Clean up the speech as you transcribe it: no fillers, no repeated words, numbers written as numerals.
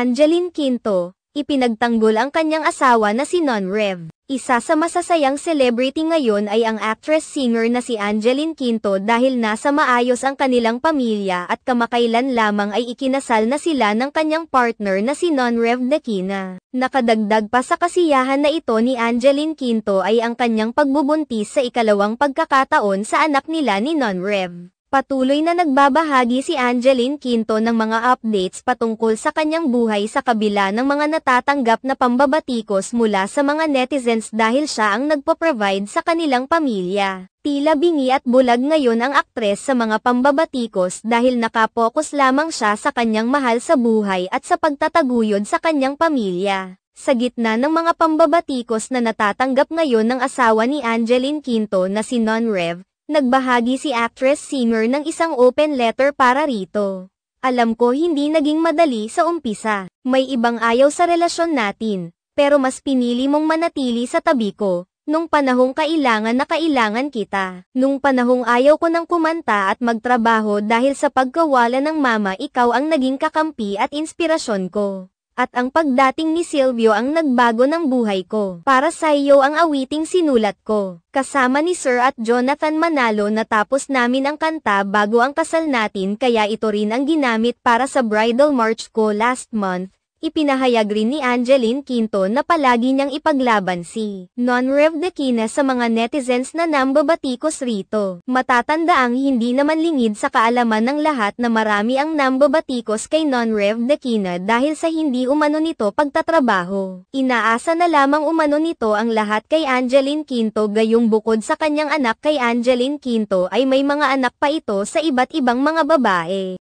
Angeline Quinto, ipinagtanggol ang kanyang asawa na si Non-Rev. Isa sa masasayang celebrity ngayon ay ang actress-singer na si Angeline Quinto dahil nasa maayos ang kanilang pamilya at kamakailan lamang ay ikinasal na sila ng kanyang partner na si Non-Rev Dequina. Nakadagdag pa sa kasiyahan na ito ni Angeline Quinto ay ang kanyang pagbubuntis sa ikalawang pagkakataon sa anak nila ni Non-Rev. Patuloy na nagbabahagi si Angeline Quinto ng mga updates patungkol sa kanyang buhay sa kabila ng mga natatanggap na pambabatikos mula sa mga netizens dahil siya ang nagpo-provide sa kanilang pamilya. Tila bingi at bulag ngayon ang aktres sa mga pambabatikos dahil nakapokus lamang siya sa kanyang mahal sa buhay at sa pagtataguyod sa kanyang pamilya. Sa gitna ng mga pambabatikos na natatanggap ngayon ng asawa ni Angeline Quinto na si Non-Rev, nagbahagi si actress-singer ng isang open letter para rito. Alam ko hindi naging madali sa umpisa. May ibang ayaw sa relasyon natin, pero mas pinili mong manatili sa tabi ko, nung panahong kailangan na kailangan kita. Nung panahong ayaw ko nang kumanta at magtrabaho dahil sa pagkawala ng mama, ikaw ang naging kakampi at inspirasyon ko. At ang pagdating ni Silvio ang nagbago ng buhay ko. Para sa iyo ang awiting sinulat ko. Kasama ni Sir at Jonathan Manalo natapos namin ang kanta bago ang kasal natin kaya ito rin ang ginamit para sa bridal march ko last month. Ipinahayag rin ni Angeline Quinto na palagi niyang ipaglaban si Non-Rev Dequina sa mga netizens na nambabatikos rito. Matatandaang hindi naman lingid sa kaalaman ng lahat na marami ang nambabatikos kay Non-Rev Dequina dahil sa hindi umano nito pagtatrabaho. Inaasa na lamang umano nito ang lahat kay Angeline Quinto gayong bukod sa kanyang anak kay Angeline Quinto ay may mga anak pa ito sa iba't ibang mga babae.